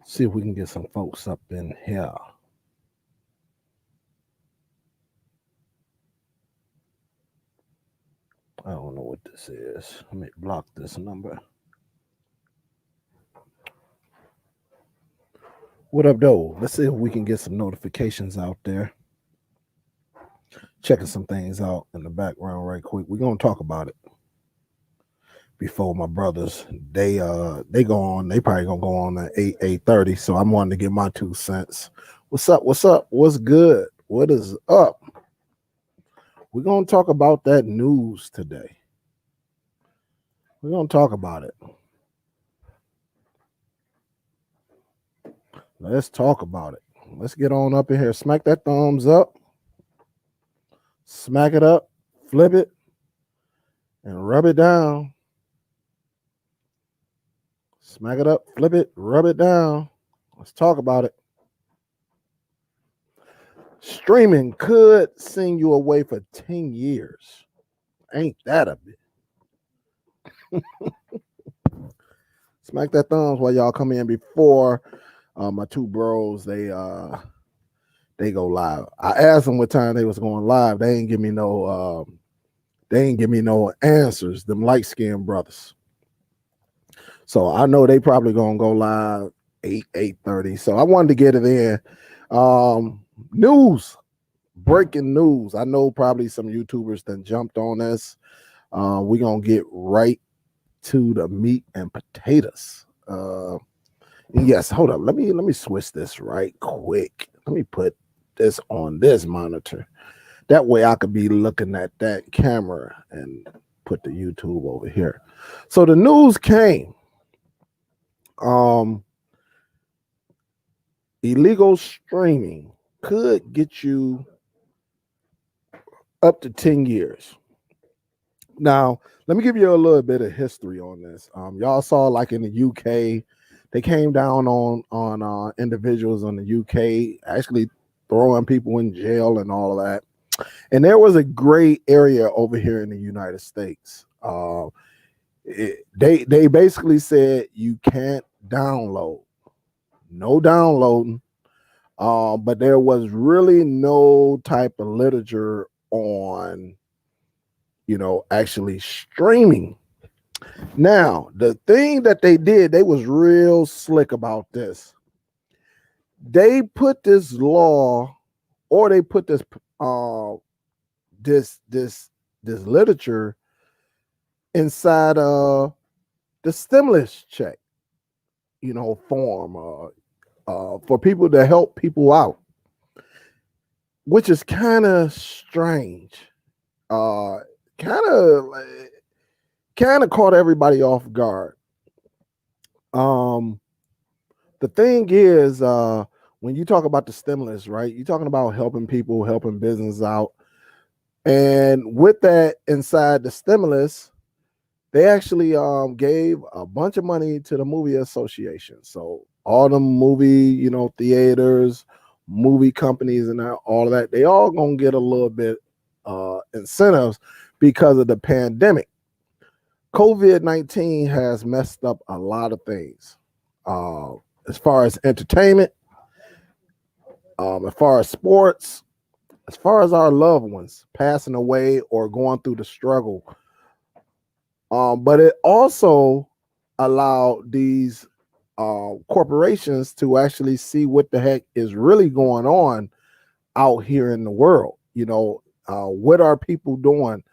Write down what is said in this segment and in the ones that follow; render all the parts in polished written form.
See if we can get some folks up in here. I don't know what this is. Let me block this number. What up, though? Let's see if we can get some notifications out there. Checking some things out in the background right quick. We're gonna talk about it before my brothers. They go on. They probably gonna go on at 8:30. So I'm wanting to get my 2 cents. What's up? What's up? What's good? What is up? We're gonna talk about that news today. We're gonna talk about it. Let's talk about it. Let's get on up in here. Smack that thumbs up. Smack it up. Flip it. And rub it down. Smack it up. Flip it. Rub it down. Let's talk about it. Streaming could send you away for 10 years. Ain't that a bit? Smack that thumbs while y'all come in before my two bros they go live. I asked them what time they was going live. They ain't give me no answers. Them light-skinned brothers. So I know they probably gonna go live 8:30. So I wanted to get it in. News, breaking news. I know probably some YouTubers that jumped on this. We're gonna get right to the meat and potatoes. Yes, hold up. Let me switch this right quick. Let me put this on this monitor. That way I could be looking at that camera and put the YouTube over here. So the news came. Illegal streaming could get you up to 10 years. Now, let me give you a little bit of history on this. Y'all saw like in the UK, they came down on individuals in the UK, actually throwing people in jail and all of that. And there was a gray area over here in the United States. They basically said you can't download, no downloading. But there was really no type of literature on, actually streaming. Now, the thing that they did, they was real slick about this. They put this law, or they put this this literature inside the stimulus check, form for people to help people out, which is kind of strange. Kind of caught everybody off guard. The thing is, when you talk about the stimulus, right, you're talking about helping people, helping business out. And with that inside the stimulus, they actually gave a bunch of money to the movie association. So all the movie, theaters, movie companies and all of that, they all gonna get a little bit incentives because of the pandemic. COVID-19 has messed up a lot of things. As far as entertainment, as far as sports, as far as our loved ones passing away or going through the struggle. But it also allowed these corporations to actually see what the heck is really going on out here in the world. What are people doing?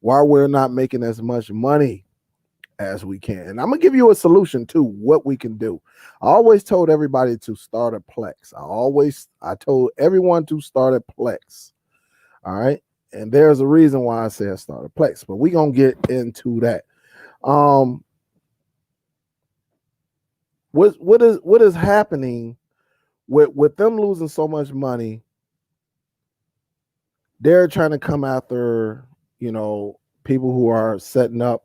Why we're not making as much money as we can. And I'm gonna give you a solution to what we can do. I always told everybody to start a Plex. I told everyone to start a Plex. All right. And there's a reason why I said start a Plex, but we're gonna get into that. What is happening with them losing so much money? They're trying to come after, people who are setting up,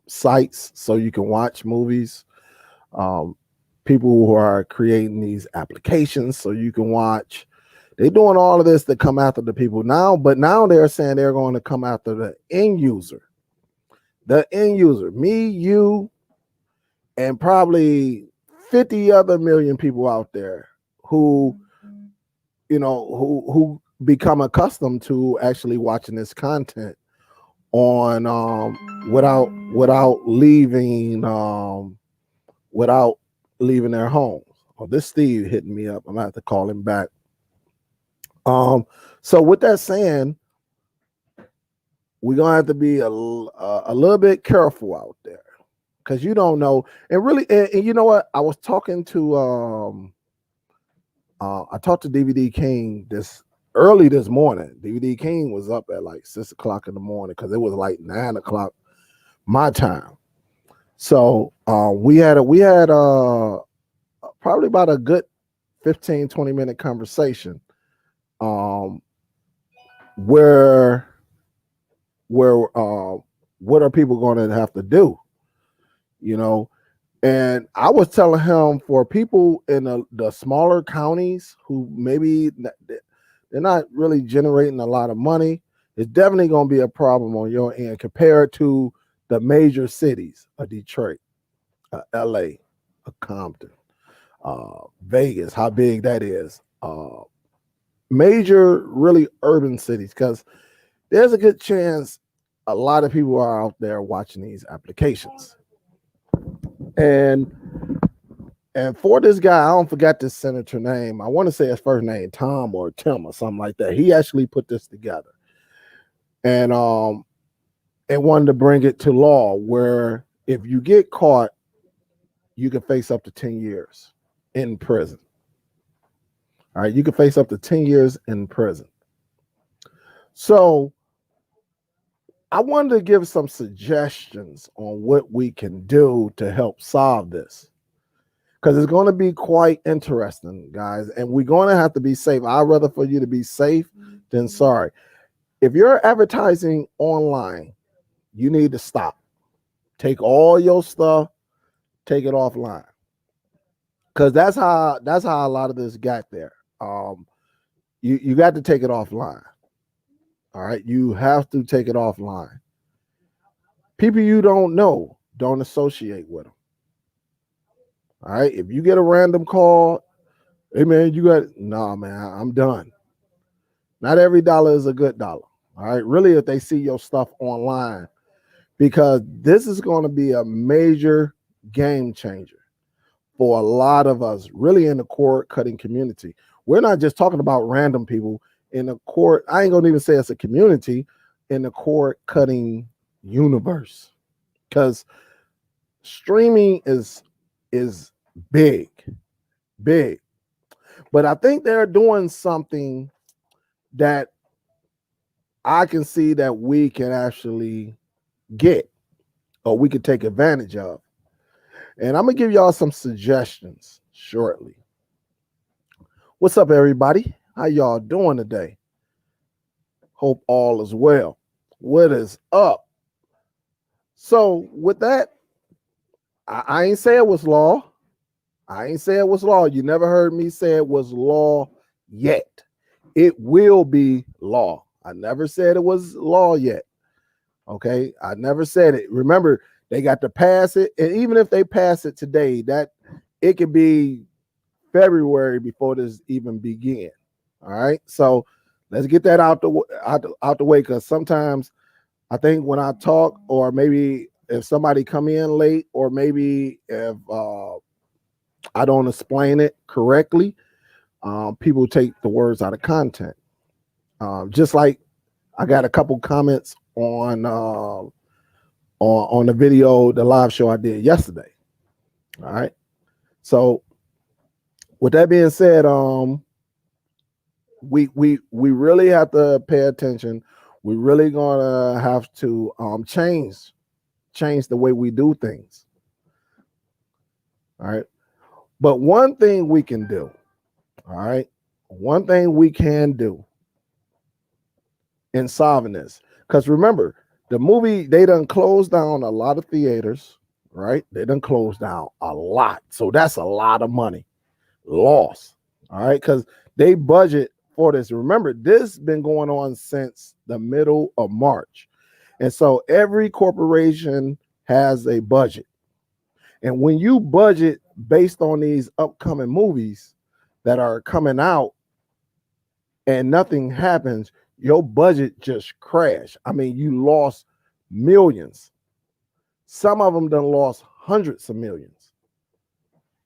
sites so you can watch movies. People who are creating these applications so you can watch. They're doing all of this to come after the people now, but now they're saying they're going to come after the end user. The end user, me, you, and probably 50 other million people out there who, who become accustomed to actually watching this content on without leaving their homes. Oh, this Steve hitting me up. I'm gonna have to call him back. So with that saying, we're gonna have to be a little bit careful out there, because you don't know. And really, and you know what? I was talking to I talked to DVD King early this morning. DVD King was up at like 6 o'clock in the morning because it was like 9 o'clock my time. So we had probably about a good 15-20 minute conversation where what are people going to have to do, and I was telling him, for people in the smaller counties who maybe they're not really generating a lot of money, it's definitely going to be a problem on your end compared to the major cities of Detroit, LA, Compton, Vegas, how big that is, major really urban cities, because there's a good chance a lot of people are out there watching these applications. And for this guy, I don't forget this senator name. I want to say his first name, Tom or Tim or something like that. He actually put this together and wanted to bring it to law where if you get caught, you can face up to 10 years in prison. All right, you can face up to 10 years in prison. So I wanted to give some suggestions on what we can do to help solve this, because it's going to be quite interesting, guys, and we're going to have to be safe. I'd rather for you to be safe than sorry. If you're advertising online, you need to stop. Take all your stuff, take it offline, because that's how a lot of this got there. You got to take it offline. All right, you have to take it offline. People you don't know, don't associate with them. All right, if you get a random call, hey man, man, I'm done. Not every dollar is a good dollar. All right, really, if they see your stuff online, because this is going to be a major game changer for a lot of us, really, in the cord cutting community. We're not just talking about random people in the cord. I ain't gonna even say it's a community in the cord cutting universe, because streaming is big. But I think they're doing something that I can see that we can actually get, or we could take advantage of. And I'm gonna give y'all some suggestions shortly. What's up, everybody? How y'all doing today? Hope all is well. What is up? So with that, I ain't say it was law. You never heard me say it was law yet. It will be law. I never said it was law yet. Okay, I never said it. Remember, they got to pass it, and even if they pass it today, that it could be February before this even begin. All right, so let's get that out the way, because sometimes I think when I talk, or maybe if somebody come in late, or maybe if I don't explain it correctly, people take the words out of content. Just like I got a couple comments on the video, the live show I did yesterday. All right. So with that being said, we really have to pay attention. We really gonna have to change the way we do things. All right. But one thing we can do, all right, one thing we can do in solving this, because remember, the movie, they done closed down a lot of theaters, right? They done closed down a lot. So that's a lot of money lost, all right? Because they budget for this. Remember, this has been going on since the middle of March. And so every corporation has a budget. And when you budget based on these upcoming movies that are coming out and nothing happens, your budget just crashed. I mean, you lost millions. Some of them done lost hundreds of millions.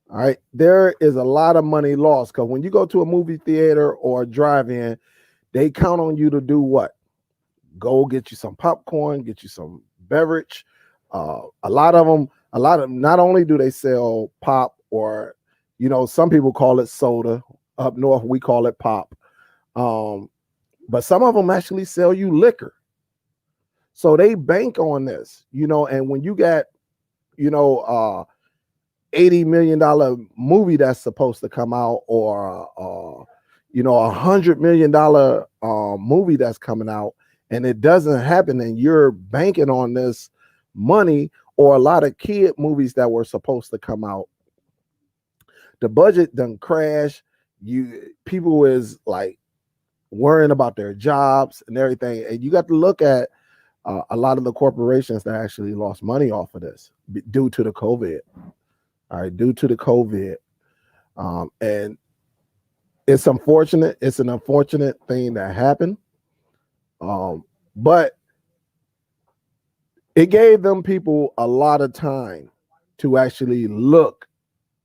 All right. There is a lot of money lost because when you go to a movie theater or a drive-in, they count on you to do what? Go get you some popcorn, get you some beverage. A lot of them, not only do they sell pop or, some people call it soda. Up north, we call it pop. But some of them actually sell you liquor. So they bank on this, and when you got, $80 million movie that's supposed to come out, or $100 million movie that's coming out, and it doesn't happen, and you're banking on this money, or a lot of kid movies that were supposed to come out, the budget done crash. People is like worrying about their jobs and everything, and you got to look at a lot of the corporations that actually lost money off of this due to the COVID. All right, due to the COVID. And it's unfortunate. It's an unfortunate thing that happened. But it gave them people a lot of time to actually look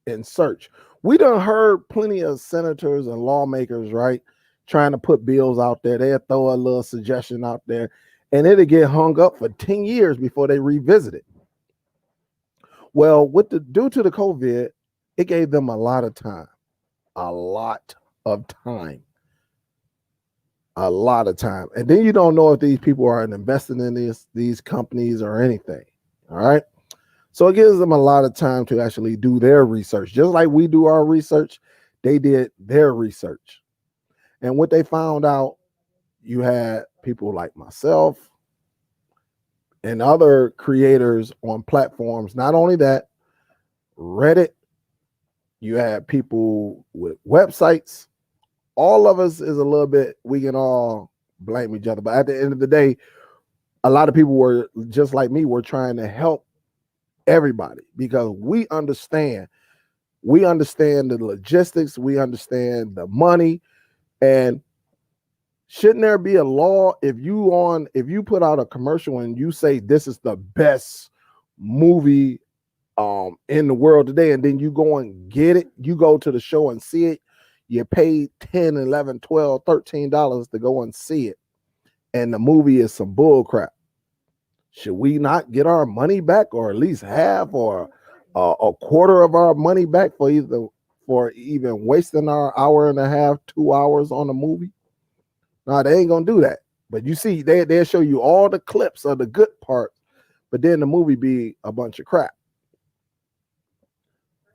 and search. We done heard plenty of senators and lawmakers, right, trying to put bills out there. They'll throw a little suggestion out there, and it'll get hung up for 10 years before they revisit it. Well, due to the COVID, it gave them a lot of time. A lot of time. And then you don't know if these people are investing in these companies or anything. All right. So it gives them a lot of time to actually do their research. Just like we do our research, they did their research. And what they found out, you had people like myself and other creators on platforms. Not only that, Reddit, you had people with websites. All of us is a little bit, we can all blame each other. But at the end of the day, a lot of people were just like me, were trying to help everybody because we understand the logistics, we understand the money. And shouldn't there be a law if you put out a commercial and you say this is the best movie in the world today, and then you go and get it, you go to the show and see it, you paid $10, $11, $12, $13 to go and see it, and the movie is some bull crap. Should we not get our money back, or at least half or a quarter of our money back for even wasting our hour and a half, 2 hours on a movie? No, they ain't gonna do that. But you see, they'll show you all the clips of the good part, but then the movie be a bunch of crap.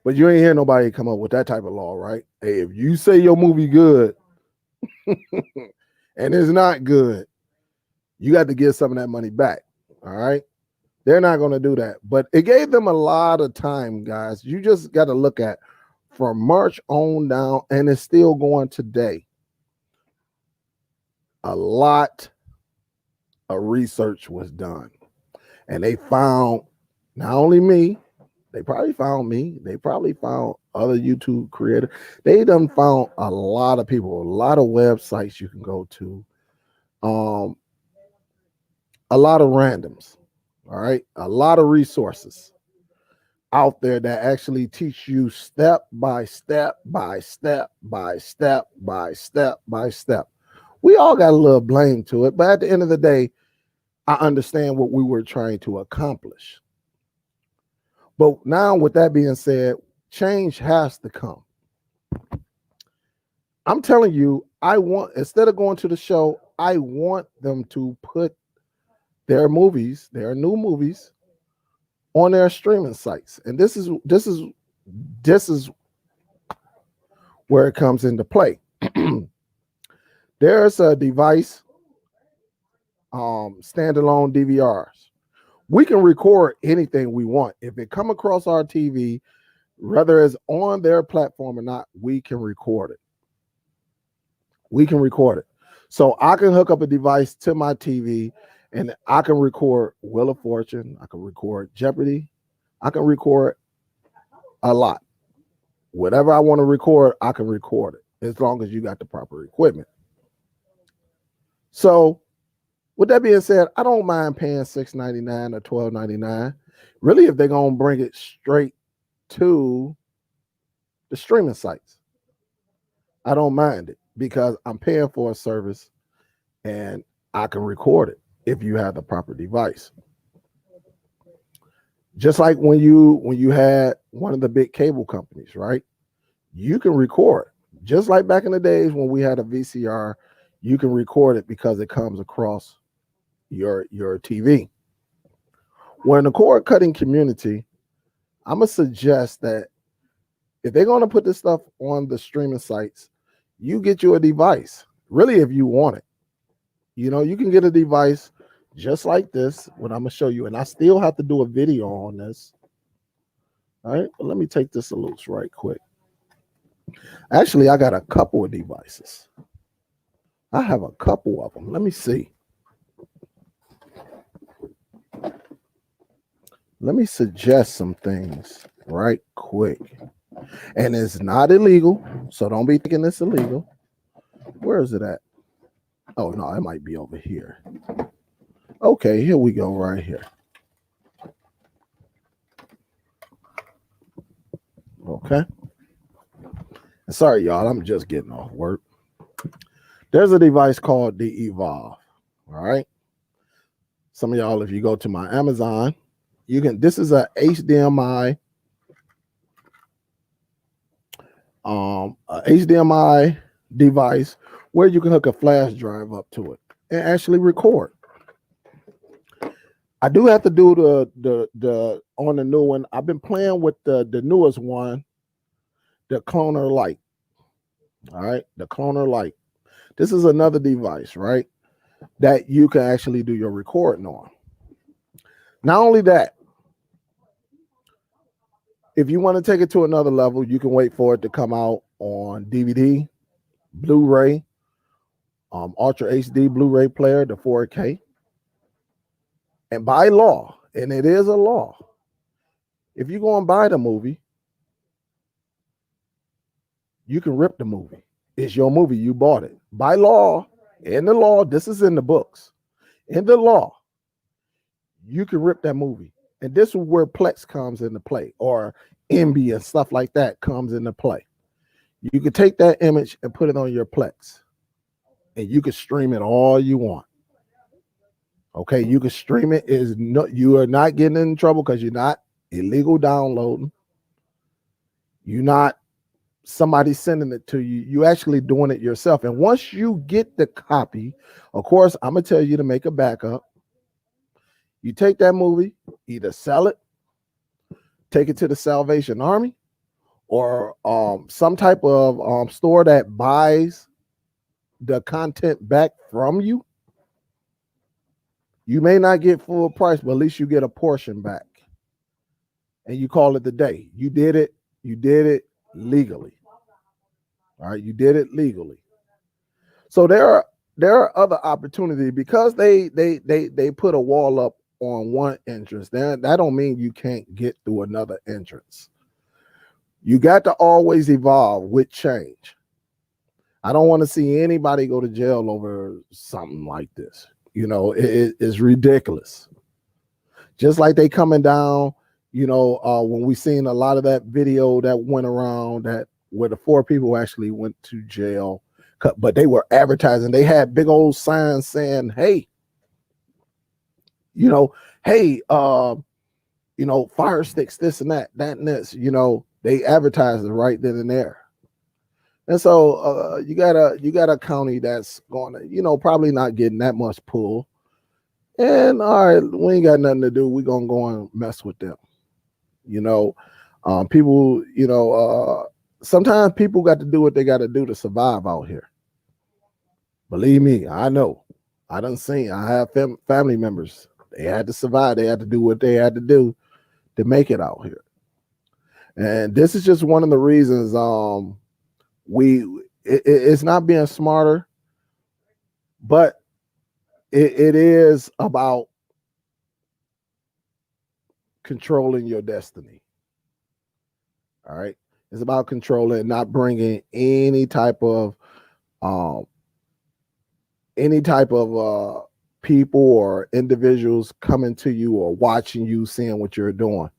But you ain't hear nobody come up with that type of law, right? Hey, if you say your movie good and it's not good, you got to give some of that money back. All right. They're not going to do that. But it gave them a lot of time, guys. You just got to look at from March on down, and it's still going today. A lot of research was done. And they found not only me, they probably found me. They probably found other YouTube creators. They done found a lot of people, a lot of websites you can go to, a lot of randoms, all right? A lot of resources out there that actually teach you step by step by step by step by step by step. We all got a little blame to it, but at the end of the day, I understand what we were trying to accomplish. But now, with that being said, change has to come. I'm telling you, instead of going to the show, I want them to put their movies, their new movies, on their streaming sites. And this is where it comes into play. There's a device, standalone DVRs. We can record anything we want. If it come across our TV, whether it's on their platform or not, we can record it. We can record it. So I can hook up a device to my TV and I can record Wheel of Fortune. I can record Jeopardy. I can record a lot. Whatever I want to record, I can record it as long as you got the proper equipment. So with that being said, I don't mind paying $6.99 or $12.99. Really, if they're going to bring it straight to the streaming sites, I don't mind it because I'm paying for a service and I can record it if you have the proper device. Just like when you had one of the big cable companies, right? You can record. Just like back in the days when we had a VCR, you can record it because it comes across your TV. Well, in the cord cutting community, I'm gonna suggest that if they're gonna put this stuff on the streaming sites, you get you a device. Really, if you want it, you can get a device just like this. What I'm gonna show you, and I still have to do a video on this. All right, but let me take this a loose right quick. Actually, I got a couple of devices. I have a couple of them. Let me see. Let me suggest some things right quick. And it's not illegal, so don't be thinking it's illegal. Where is it at? Oh, no, it might be over here. Okay, here we go right here. Okay. Sorry, y'all, I'm just getting off work. There's a device called the Evolve. All right. Some of y'all, if you go to my Amazon, this is a HDMI device where you can hook a flash drive up to it and actually record. I do have to do the on the new one. I've been playing with the newest one, the Cloner Lite. All right, the Cloner Lite. This is another device, right, that you can actually do your recording on. Not only that, if you want to take it to another level, you can wait for it to come out on DVD, Blu-ray, Ultra HD Blu-ray player, the 4K. And by law, and it is a law, if you go and buy the movie, you can rip the movie. It's your movie. You bought it. By law, in the law, this is in the books. In the law, you can rip that movie. And this is where Plex comes into play, or MB and stuff like that comes into play. You can take that image and put it on your Plex, and you can stream it all you want. Okay, you can stream it. You are not getting in trouble because you're not illegal downloading. You're not somebody sending it to you. You actually doing it yourself. And once you get the copy, of course, I'm gonna tell you to make a backup. You take that movie, either sell it, take it to the Salvation Army, or some type of store that buys the content back from you. You may not get full price, but at least you get a portion back. And you call it the day. You did it legally. All right, you did it legally. So there are other opportunities because they put a wall up on one entrance. That don't mean you can't get through another entrance. You got to always evolve with change. I don't want to see anybody go to jail over something like this. It's ridiculous. Just like they coming down, when we seen a lot of that video that went around where the 4 people actually went to jail, but they were advertising. They had big old signs saying, hey, fire sticks, this and that and this, they advertised it right then and there. And so you got a county that's going to, probably not getting that much pull. And all right, we ain't got nothing to do. We're going to go and mess with them. People, sometimes people got to do what they got to do to survive out here. Believe me, I know. I have family members. They had to survive. They had to do what they had to do to make it out here. And this is just one of the reasons it's not being smarter, but it is about controlling your destiny. All right. It's about controlling, not bringing um, any type of people or individuals coming to you or watching you, seeing what you're doing.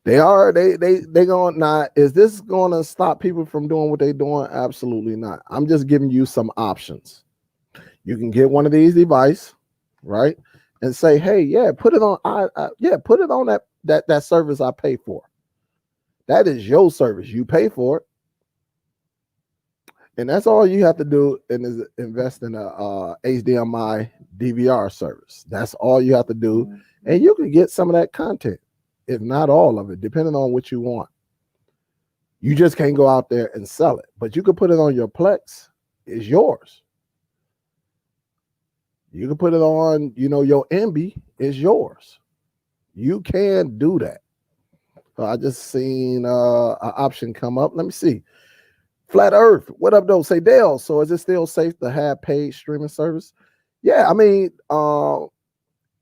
They gonna not. Is this gonna stop people from doing what they're doing? Absolutely not. I'm just giving you some options. You can get one of these devices, right, and say, hey, yeah, put it on. Put it on that service I pay for. That is your service. You pay for it. And that's all you have to do and is invest in a HDMI DVR service. That's all you have to do. And you can get some of that content, if not all of it, depending on what you want. You just can't go out there and sell it, but you can put it on your Plex. It's yours. You can put it on, your Emby. It's yours. You can do that. So I just seen an option come up. Let me see. Flat Earth, what up, though? Say, Dale, so is it still safe to have paid streaming service? Yeah, I mean,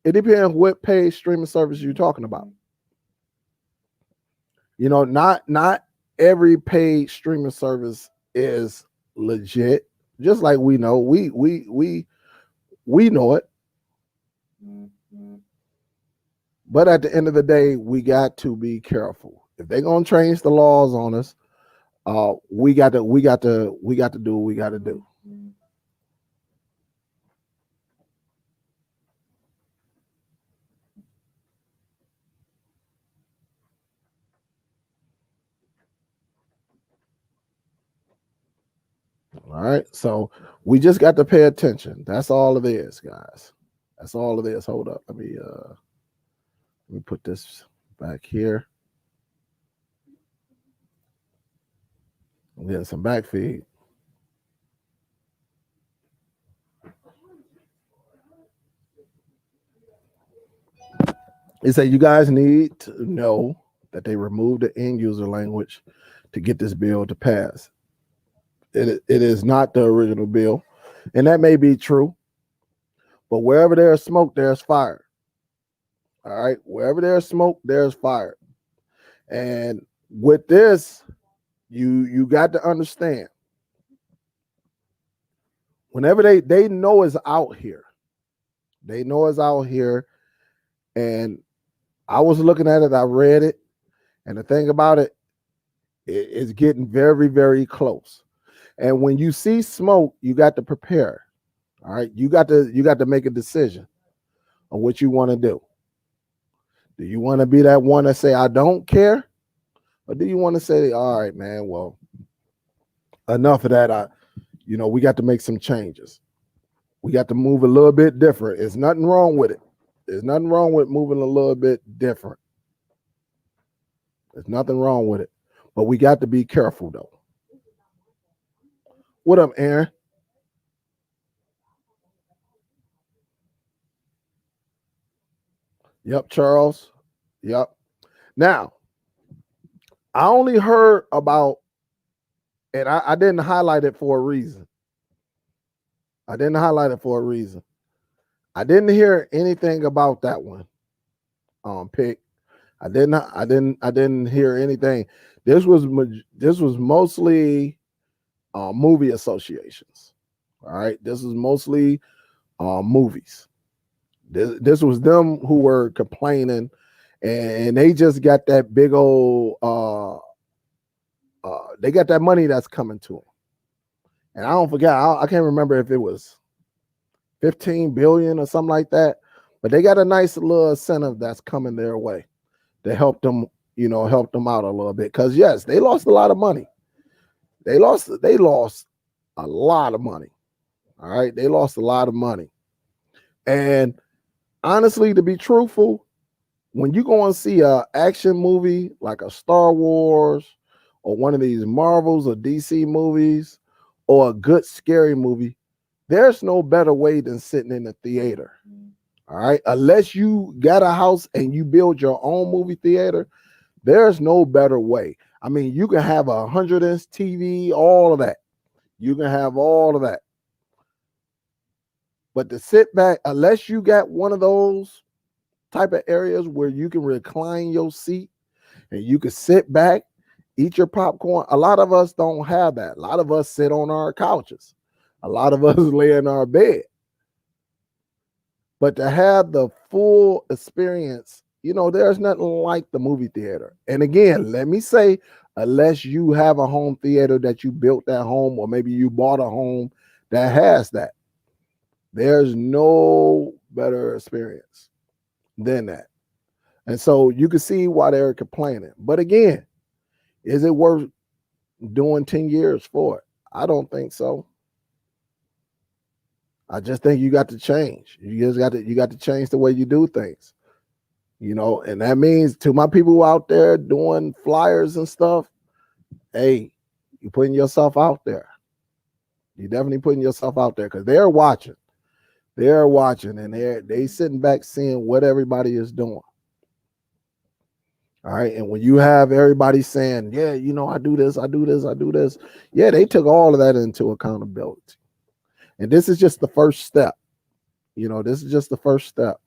it depends what paid streaming service you're talking about. Not every paid streaming service is legit. Just like we know, we know it. But at the end of the day, we got to be careful. If they're gonna change the laws on us, we got to do what we got to do. All right, so we just got to pay attention. That's all it is, guys. That's all it is. Hold up, let me put this back here. I'm getting some back feed. It said you guys need to know that they removed the end user language to get this bill to pass. It is not the original bill, and that may be true. But wherever there's smoke, there's fire. All right, wherever there's smoke, there's fire. And with this, you got to understand. Whenever they know it's out here, they know it's out here, and I was looking at it, I read it, and the thing about it, it's getting very, very close. And when you see smoke, you got to prepare. All right, you got to make a decision on what you want to do. Do you want to be that one that say I don't care, or do you want to say, all right, man, well, enough of that. We got to make some changes. We got to move a little bit different. There's nothing wrong with it. There's nothing wrong with moving a little bit different. There's nothing wrong with it. But we got to be careful, though. What up, Aaron? Yep, Charles. Yep. Now, I only heard about, and I didn't highlight it for a reason. I didn't highlight it for a reason. I didn't hear anything about that one. Pick. I didn't hear anything. This was mostly movie associations. All right. This is mostly movies. This was them who were complaining, and they just got that big old they got that money that's coming to them. And I don't forget, I can't remember if it was 15 billion or something like that, but they got a nice little incentive that's coming their way to help them, help them out a little bit. Because yes, they lost a lot of money. They lost a lot of money. All right, they lost a lot of money. And honestly, to be truthful, when you go and see a action movie like a Star Wars or one of these Marvels or DC movies or a good scary movie, there's no better way than sitting in the theater. All right. Unless you got a house and you build your own movie theater, there's no better way. I mean, you can have a 100-inch TV, all of that. You can have all of that. But to sit back, unless you got one of those type of areas where you can recline your seat and you can sit back, eat your popcorn. A lot of us don't have that. A lot of us sit on our couches. A lot of us lay in our bed. But to have the full experience, there's nothing like the movie theater. And again, let me say, unless you have a home theater that you built at home, or maybe you bought a home that has that, there's no better experience than that. And so you can see why they're complaining. But again, is it worth doing 10 years for it? I don't think so. I just think you got to change. You got to change the way you do things. And that means, to my people out there doing flyers and stuff, hey, you're putting yourself out there. You're definitely putting yourself out there, because they're watching. They're watching, and they sitting back seeing what everybody is doing. All right. And when you have everybody saying, yeah, I do this, I do this, I do this. Yeah, they took all of that into accountability. And this is just the first step. This is just the first step.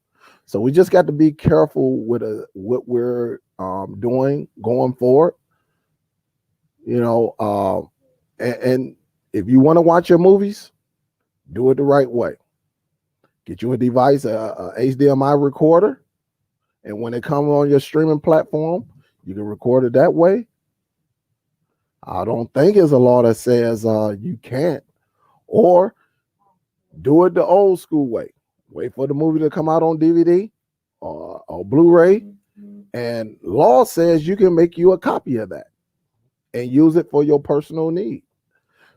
So we just got to be careful with what we're doing going forward. And if you want to watch your movies, do it the right way. Get you a device, a HDMI recorder. And when it comes on your streaming platform, you can record it that way. I don't think there's a law that says you can't. Or do it the old school way. Wait for the movie to come out on DVD or Blu-ray. And law says you can make you a copy of that and use it for your personal need.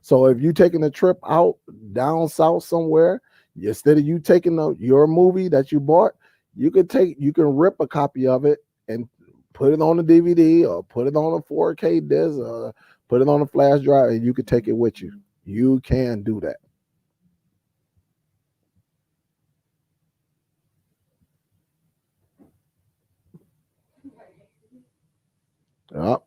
So if you're taking a trip out down south somewhere, instead of you taking your movie that you bought, you can rip a copy of it and put it on a DVD or put it on a 4K disc or put it on a flash drive, and you can take it with you. You can do that. Yep.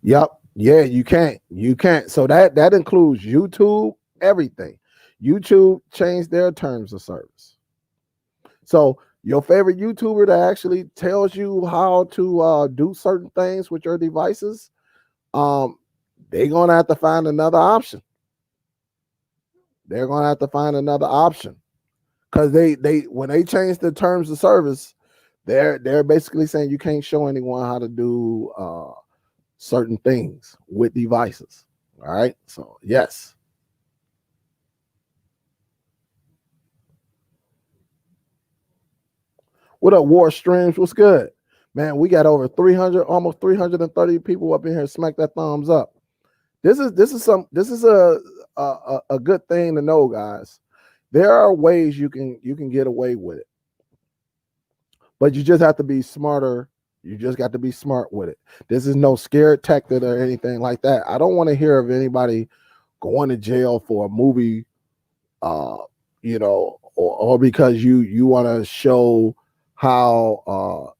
Yep. Yeah, you can't. You can't. So that includes YouTube, everything. YouTube changed their terms of service. So your favorite YouTuber that actually tells you how to do certain things with your devices, they're gonna have to find another option. They're gonna have to find another option, because they when they change the terms of service, they're basically saying you can't show anyone how to do certain things with devices. All right. So yes. What up, War Streams? What's good? Man, we got over 300, almost 330 people up in here. Smack that thumbs up. This is a good thing to know, guys. There are ways you can get away with it, but you just have to be smarter. You just got to be smart with it. This is no scared tactic or anything like that. I don't want to hear of anybody going to jail for a movie, or because you want to show how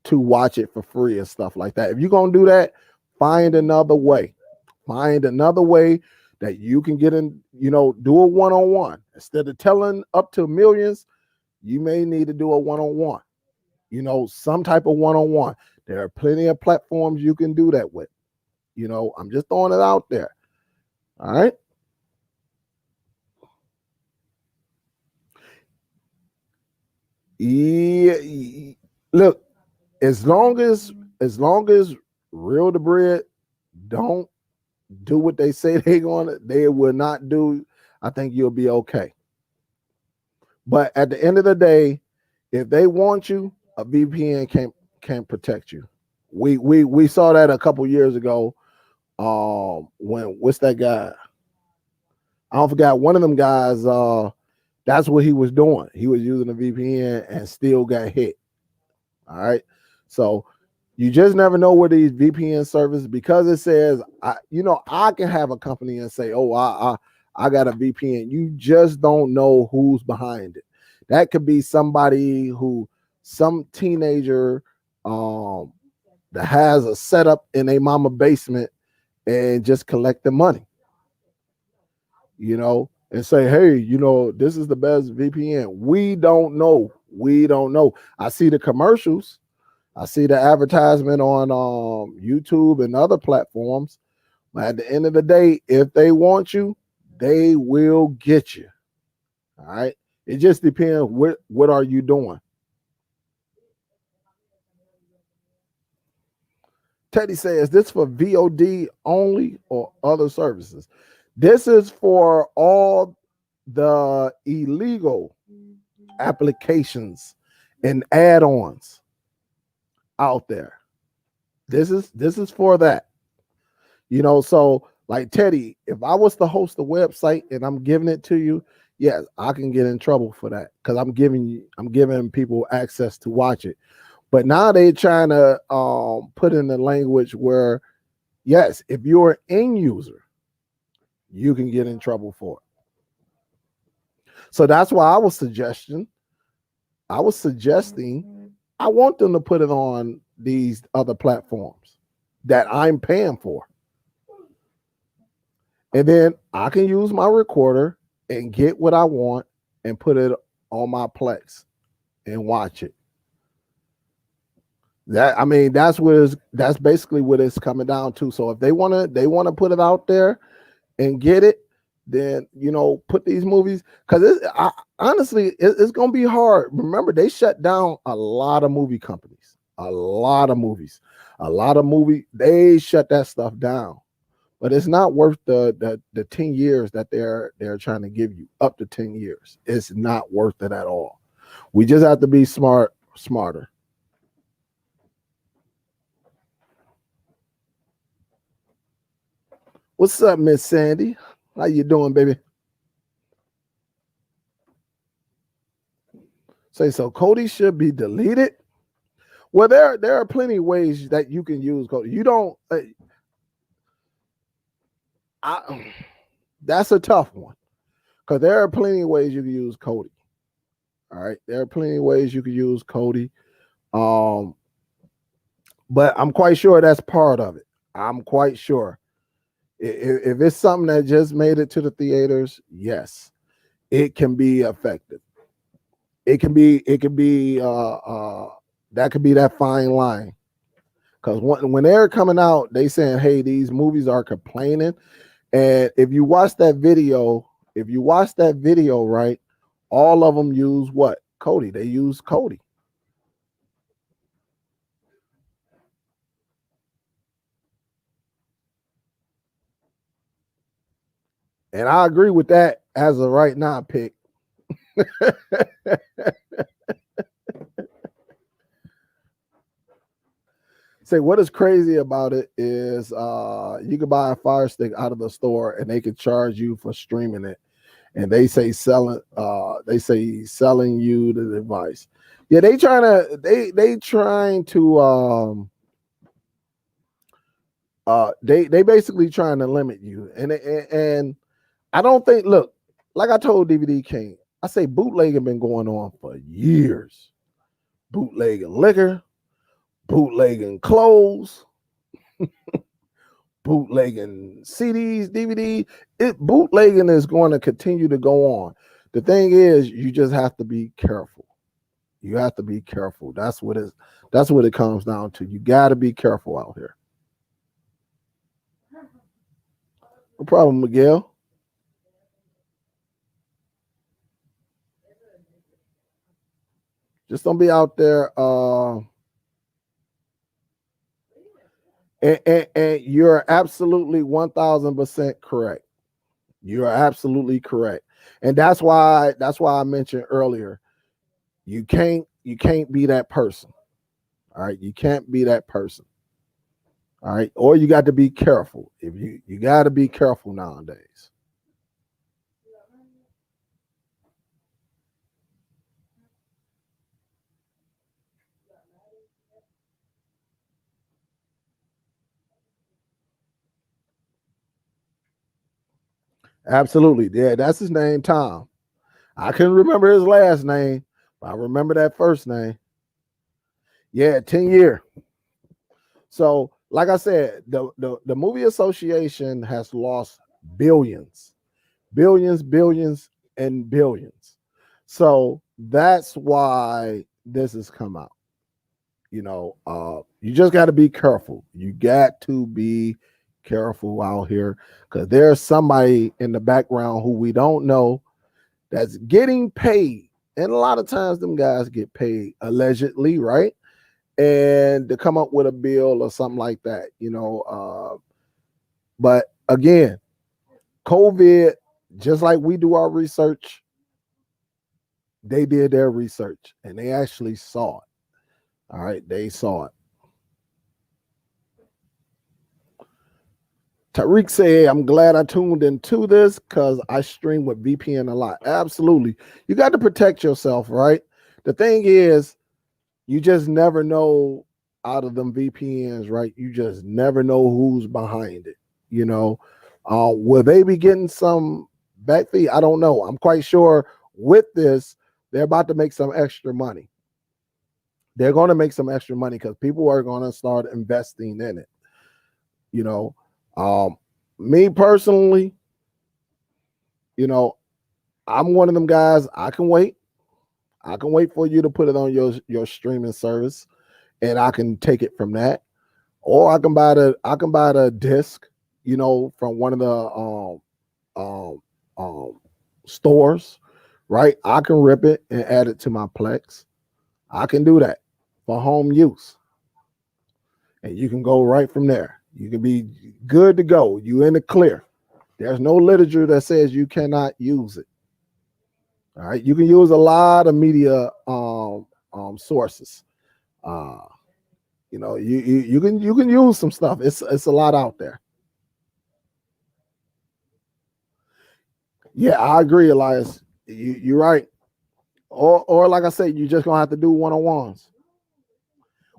to watch it for free and stuff like that. If you're gonna do that, find another way. Find another way that you can get in, do a one-on-one. Instead of telling up to millions, you may need to do a one-on-one. Some type of one-on-one. There are plenty of platforms you can do that with. I'm just throwing it out there. All right. Yeah. Look, as long as Real the Bread don't do what they say they will not do, I think you'll be okay. But at the end of the day, if they want you, a VPN can't protect you. We saw that a couple years ago. When what's that guy? I don't forget, one of them guys. That's what he was doing. He was using a VPN and still got hit. All right. So you just never know where these VPN services, because it says, I can have a company and say, oh, I got a VPN. You just don't know who's behind it. That could be somebody some teenager that has a setup in a mama basement and just collect the money, and say, hey, this is the best VPN. We don't know We don't know. I see the commercials. I see the advertisement on YouTube and other platforms. But at the end of the day, if they want you, they will get you. All right. It just depends what are you doing. Teddy says, this for VOD only or other services? This is for all the illegal applications and add-ons out there. This is for that. You know, so like Teddy, if I was to host a website and I'm giving it to you, yes, I can get in trouble for that because I'm giving people access to watch it. But now they're trying to put in the language where, yes, if you're an end user, you can get in trouble for it. So that's why I was suggesting I want them to put it on these other platforms that I'm paying for. And then I can use my recorder and get what I want and put it on my Plex and watch it. That's basically what it's coming down to. So if they want to put it out there and get it, then put these movies, because honestly it's gonna be hard. Remember, they shut down a lot of movie companies, they shut that stuff down. But it's not worth the 10 years that they're trying to give you, up to 10 years. It's not worth it at all. We just have to be smarter. What's up, Miss Sandy? How you doing, baby? Say so. Cody should be deleted. Well, there are plenty of ways that you can use Cody. You don't. That's a tough one because there are plenty of ways you can use Cody. All right, there are plenty of ways you can use Cody. But I'm quite sure that's part of it. I'm quite sure. If it's something that just made it to the theaters, yes, it can be effective. It can be that could be that fine line. Because when they're coming out, they saying, hey, these movies are complaining. And if you watch that video, right, all of them use what? Cody. They use Cody. And I agree with that as a right now pick. Say what is crazy about it is you can buy a Fire Stick out of the store and they can charge you for streaming it, and they say selling you the device. Yeah, they basically trying to limit you, and I don't think, look, like I told DVD King, I say bootlegging been going on for years. Bootlegging liquor, bootlegging clothes, bootlegging CDs, DVD. Bootlegging is going to continue to go on. The thing is, you just have to be careful. You have to be careful. That's what it comes down to. You got to be careful out here. No problem, Miguel. Just don't be out there. And you're absolutely 1000% correct. You are absolutely correct, and that's why I mentioned earlier. You can't be that person. All right, you can't be that person. All right, or you got to be careful. If you got to be careful nowadays. Absolutely. Yeah, that's his name, Tom. I couldn't remember his last name, but I remember that first name. Yeah, 10 year. So, like I said, the movie association has lost billions, and billions. So that's why this has come out. You just got to be careful. You got to be careful out here because there's somebody in the background who we don't know that's getting paid. And a lot of times them guys get paid allegedly, right? And to come up with a bill or something like that, but again, COVID, just like we do our research, they did their research and they actually saw it. All right, they saw it. Tariq said, I'm glad I tuned into this because I stream with VPN a lot. Absolutely. You got to protect yourself, right? The thing is, you just never know out of them VPNs, right? You just never know who's behind it. Will they be getting some back fee? I don't know. I'm quite sure with this, they're about to make some extra money. They're going to make some extra money because people are going to start investing in it. Me personally, I'm one of them guys. I can wait for you to put it on your streaming service, and I can take it from that, or I can buy the disc, from one of the stores, right? I can rip it and add it to my Plex. I can do that for home use, and you can go right from there. You can be good to go. You in the clear. There's no literature that says you cannot use it. All right, you can use a lot of media sources. You can use some stuff. It's a lot out there. Yeah, I agree, Elias. You're right. Or like I said, you just gonna have to do one-on-ones.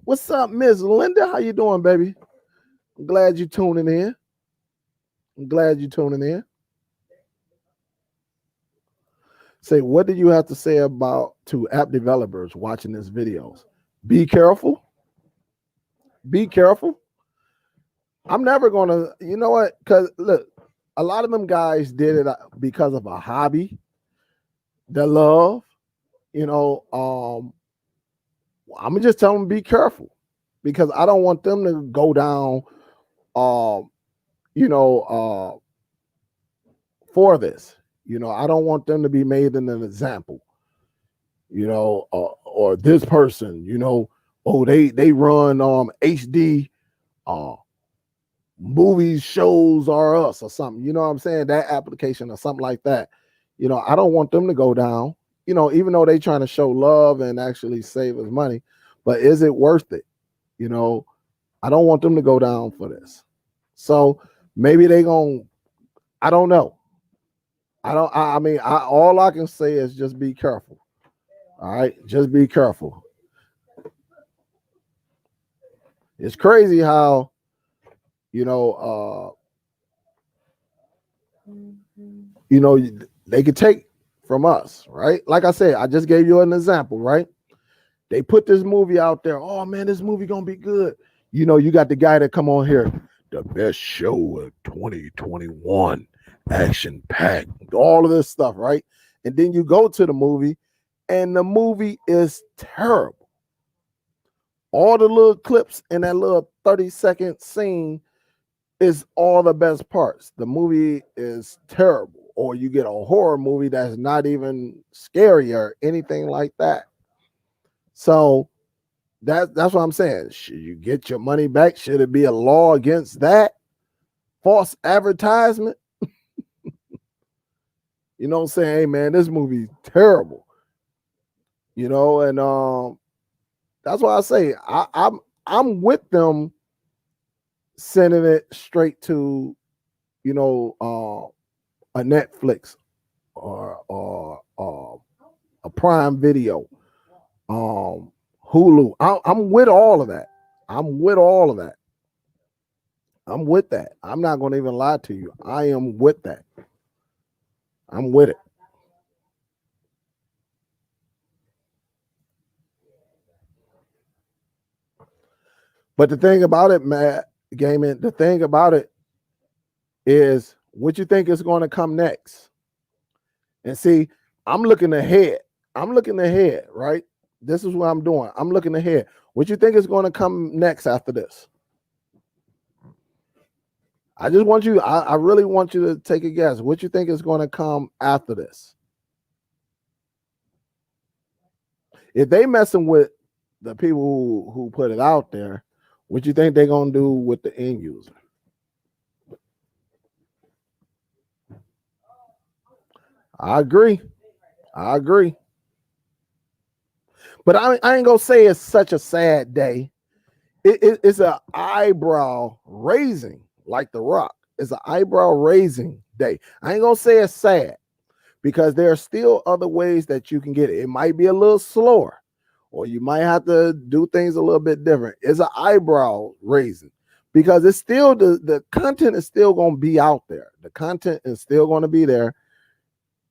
What's up, Miss Linda? How you doing, baby? I'm glad you're tuning in. Say, what do you have to say about to app developers watching these videos? Be careful. Be careful. I'm never gonna, you know what? Because look, a lot of them guys did it because of a hobby, their love. I'm gonna just tell them be careful because I don't want them to go down, for this. I don't want them to be made in an example. Or this person. Oh, they run HD movies, shows are us or something. You know what I'm saying? That application or something like that. I don't want them to go down. Even though they trying to show love and actually save us money, but is it worth it? I don't want them to go down for this. So maybe they gonna. I don't know. I mean, all I can say is just be careful. All right, just be careful. It's crazy how they could take from us, right? Like I said, I just gave you an example, right? They put this movie out there. Oh man, this movie gonna be good. You got the guy that come on here, the best show of 2021, action packed, all of this stuff, right? And then you go to the movie, and the movie is terrible. All the little clips in that little 30-second scene is all the best parts. The movie is terrible. Or you get a horror movie that's not even scary or anything like that. So that's what I'm saying. Should you get your money back? Should it be a law against that? False advertisement? You know what I'm saying? Hey man, this movie's terrible. And that's why I say I'm with them sending it straight to a Netflix or a Prime Video, Hulu. I'm with all of that. I'm with that. I'm not going to even lie to you. I am with that. I'm with it. But the thing about it, Matt Gaming, the thing about it is what you think is going to come next. And see, I'm looking ahead. I'm looking ahead, right? This is what I'm doing. I'm looking ahead. What you think is going to come next after this? I just want you, I really want you to take a guess. What you think is going to come after this? If they messing with the people who put it out there, what you think they're going to do with the end user? I agree. I agree. But I ain't going to say it's such a sad day. It's an eyebrow raising, like The Rock. It's an eyebrow raising day. I ain't going to say it's sad because there are still other ways that you can get it. It might be a little slower, or you might have to do things a little bit different. It's an eyebrow raising because it's still the content is still going to be out there. The content is still going to be there,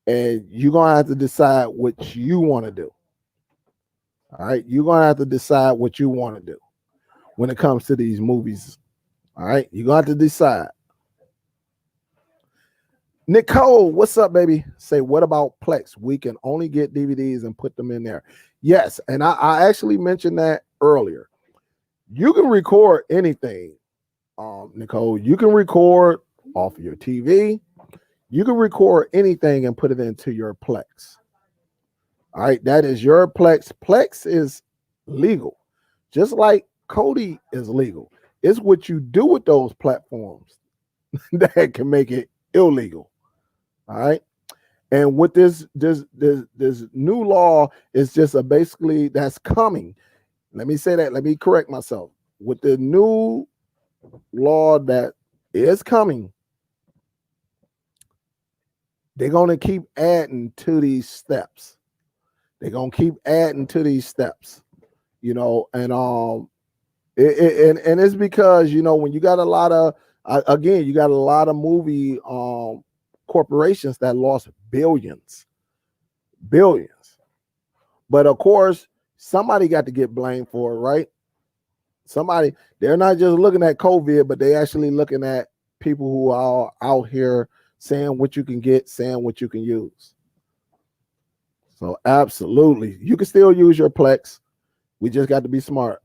and you're going to have to decide what you want to do. All right, you're going to have to decide what you want to do when it comes to these movies. All right, you're going to have to decide. Nicole, what's up, baby? Say, what about Plex? We can only get DVDs and put them in there. Yes, and I actually mentioned that earlier. You can record anything, Nicole. You can record off of your TV. You can record anything and put it into your Plex. All right, that is your Plex. Plex is legal, just like Kodi is legal. It's what you do with those platforms that can make it illegal. All right. And with this new law is just a basically that's coming. Let me say that. Let me correct myself. With the new law that is coming, they're gonna keep adding to these steps. They're gonna keep adding to these steps, and and it's because when you got a lot of again, you got a lot of movie corporations that lost billions. But of course, somebody got to get blamed for it, right? Somebody, they're not just looking at COVID, but they actually looking at people who are out here saying what you can get, saying what you can use. So absolutely, you can still use your Plex. We just got to be smart.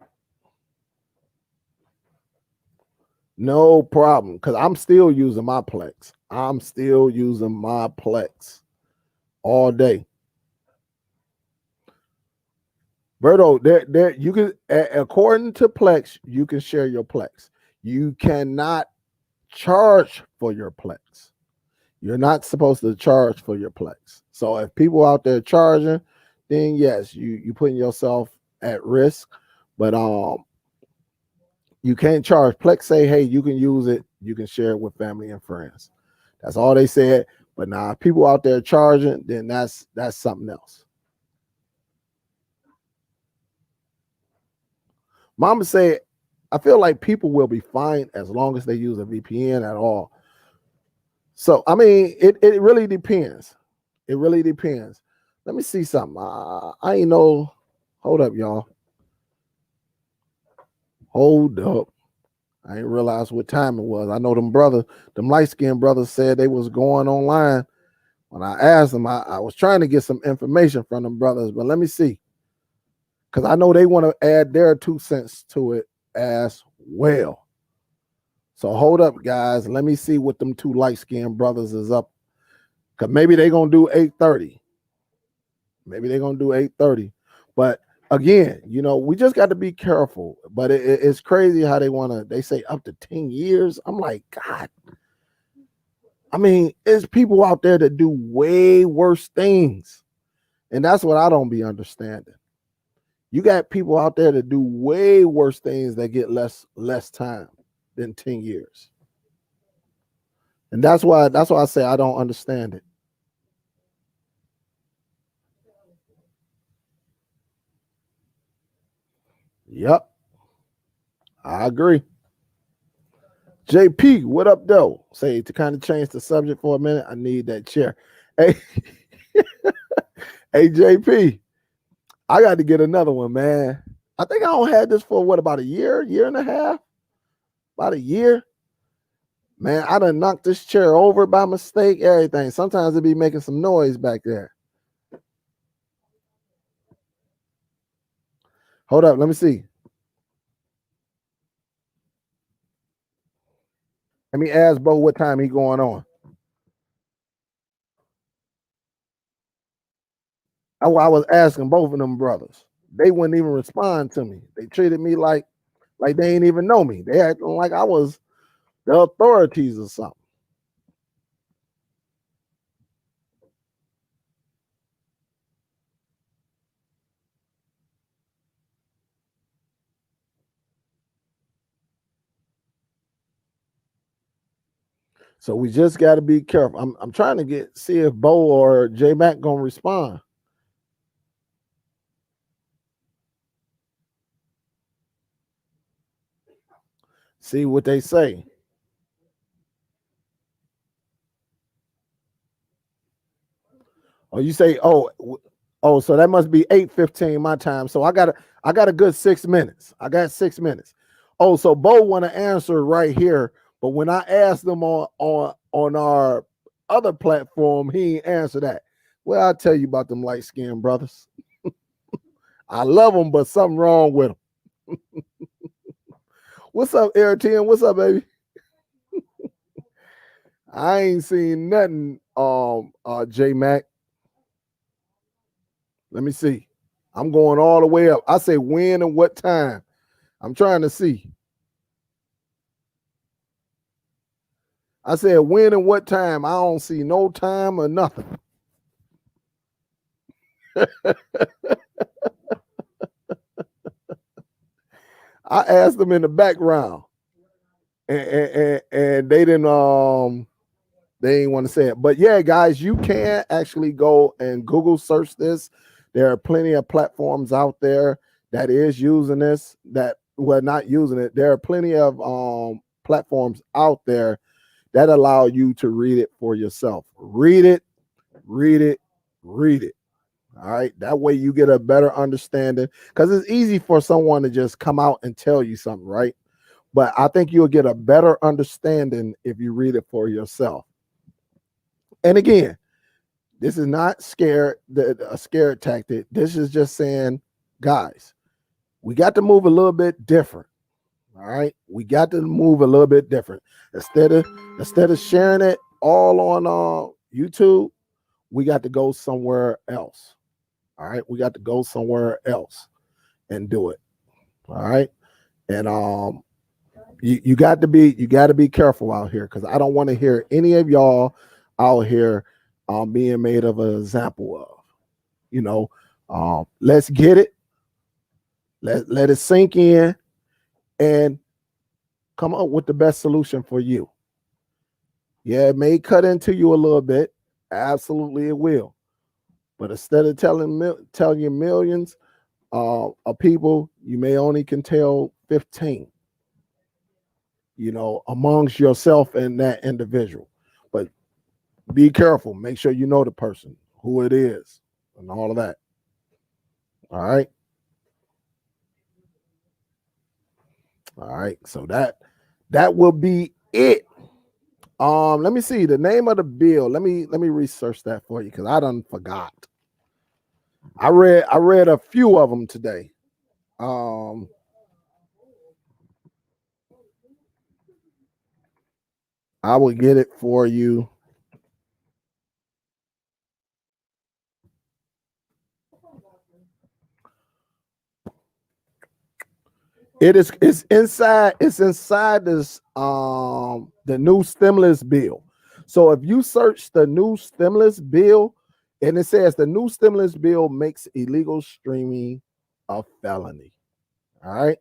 No problem, because I'm still using my Plex. I'm still using my Plex all day. Berto, there you can, according to Plex, you can share your Plex. You cannot charge for your Plex. You're not supposed to charge for your Plex. So if people out there charging, then yes, you putting yourself at risk. But you can't charge. Plex say, hey, you can use it, you can share it with family and friends. That's all they said. But now if people out there charging, then that's something else. Mama said, I feel like people will be fine as long as they use a VPN at all. So, I mean, it really depends. It really depends. Let me see something. I ain't know. Hold up, y'all. Hold up. I didn't realize what time it was. I know them light-skinned brothers said they was going online. When I asked them, I was trying to get some information from them brothers, but let me see. Because I know they want to add their 2 cents to it as well. So hold up, guys. Let me see what them two light-skinned brothers is up. Because maybe they're going to do 8:30. Maybe they're going to do 8:30. But again, we just got to be careful. But it's crazy how they say up to 10 years. I'm like, God. I mean, there's people out there that do way worse things. And that's what I don't be understanding. You got people out there that do way worse things that get less time than 10 years. And that's why I say I don't understand it. Yep. I agree. JP, what up, though? Say, to kind of change the subject for a minute, I need that chair. Hey, hey, JP, I got to get another one, man. I think I don't had this for about a year and a half, about a year. Man, I done knocked this chair over by mistake, everything. Sometimes it be making some noise back there. Hold up, let me see. Let me ask Bo what time he going on. I was asking both of them brothers. They wouldn't even respond to me. They treated me like they ain't even know me. They acting like I was the authorities or something. So we just got to be careful. I'm trying to see if Bo or J Mac gonna respond. See what they say. Oh, you say, oh, so that must be 8:15 my time. So I got a good 6 minutes. I got 6 minutes. Oh, so Bo want to answer right here, but when I asked them on our other platform, he ain't answer that. Well, I'll tell you about them light skinned brothers. I love them, but something wrong with them. What's up, Airtin? What's up, baby? I ain't seen nothing, J Mac. Let me see. I'm going all the way up. I say when and what time. I'm trying to see. I said when and what time. I don't see no time or nothing. I asked them in the background, and they didn't want to say it. But yeah, guys, you can actually go and Google search this. There are plenty of platforms out there that is using this. That well, not using it. There are plenty of platforms out there that allow you to read it for yourself. Read it, read it, read it. All right. That way you get a better understanding because it's easy for someone to just come out and tell you something, right? But I think you'll get a better understanding if you read it for yourself. And again, this is not a scared tactic. This is just saying, guys, we got to move a little bit different. All right. We got to move a little bit different. Instead of sharing it all on YouTube, we got to go somewhere else. All right. We got to go somewhere else and do it. All right. And you got to be careful out here because I don't want to hear any of y'all out here being made of an example of. You know, let's get it. Let it sink in and come up with the best solution for you. Yeah, it may cut into you a little bit. Absolutely, it will. But instead of telling you millions of people, you may only can tell 15. You know, amongst yourself and that individual. But be careful. Make sure you know the person, who it is, and all of that. All right. All right. So that will be it. Let me see the name of the bill. Let me research that for you because I done forgot. I read a few of them today. I will get it for you. It's inside this the new stimulus bill. So if you search the new stimulus bill and it says the new stimulus bill makes illegal streaming a felony. All right.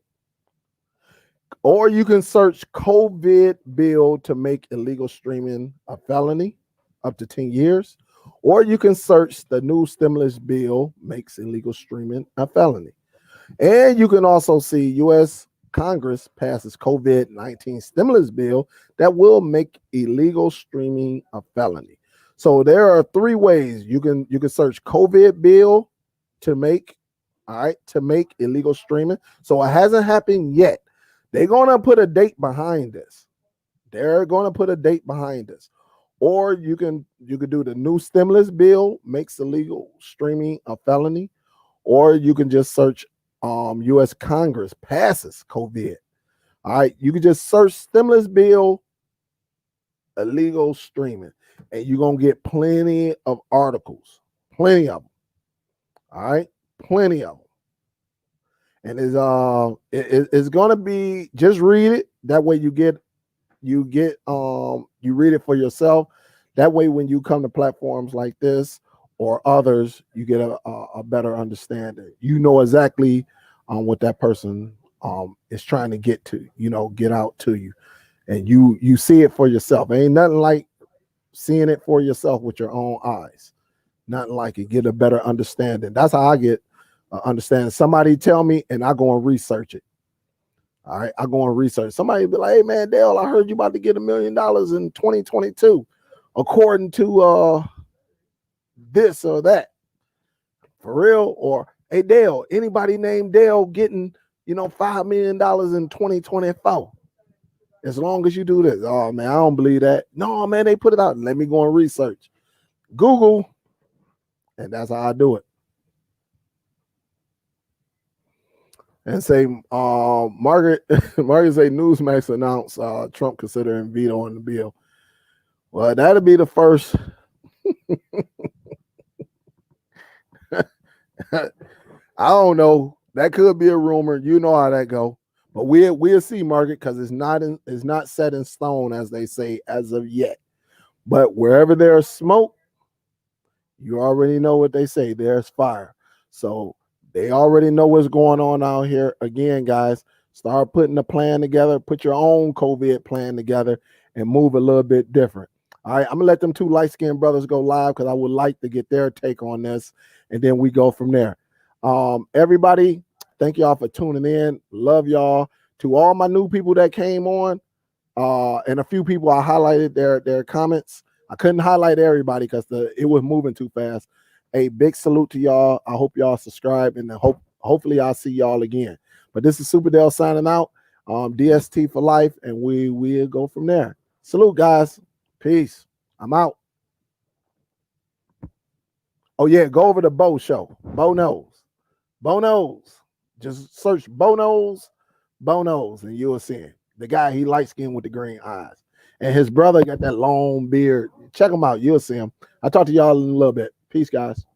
Or you can search COVID bill to make illegal streaming a felony up to 10 years. Or you can search the new stimulus bill makes illegal streaming a felony. And you can also see U.S. Congress passes COVID-19 stimulus bill that will make illegal streaming a felony. So there are three ways you can search COVID bill to make illegal streaming. So it hasn't happened yet. They're gonna put a date behind this. They're gonna put a date behind this. Or you can do the new stimulus bill makes illegal streaming a felony, or you can just search U.S. Congress passes COVID. All right, you can just search stimulus bill illegal streaming, and you're gonna get plenty of articles, plenty of them. All right, plenty of them. And it's gonna be, just read it. That way you read it for yourself. That way when you come to platforms like this or others, you get a better understanding. You know exactly what that person is trying to get out to you, and you see it for yourself. Ain't nothing like seeing it for yourself with your own eyes. Nothing like it. Get a better understanding. That's how I get understanding. Somebody tell me, and I go and research it. All right, I go and research. Somebody be like, "Hey man, Dale, I heard you about to get $1 million in 2022, according to this or that." For real? Or, "Hey Dale, anybody named Dale getting $5 million in 2024? As long as you do this." Oh man, I don't believe that. No man, they put it out. Let me go and research. Google, and that's how I do it. And say, Margaret say Newsmax announced Trump considering vetoing the bill. Well, that'll be the first. I don't know. That could be a rumor. You know how that go. But we'll see, Margaret, because it's not set in stone, as they say, as of yet. But wherever there's smoke, you already know what they say. There's fire. So they already know what's going on out here. Again, guys, start putting a plan together. Put your own COVID plan together and move a little bit different. All right, I'm gonna let them two light-skinned brothers go live because I would like to get their take on this, and then we go from there. Everybody, thank y'all for tuning in. Love y'all. To all my new people that came on, and a few people I highlighted their comments. I couldn't highlight everybody because it was moving too fast. A big salute to y'all. I hope y'all subscribe, and hopefully I'll see y'all again. But this is Superdell signing out. DST for life, and we'll go from there. Salute, guys. Peace. I'm out. Oh yeah, go over to Bo Show. Bo Knows. Bo Knows. Just search Bo Knows, and you'll see him. The guy, he light skinned with the green eyes. And his brother got that long beard. Check him out. You'll see him. I'll talk to y'all in a little bit. Peace, guys.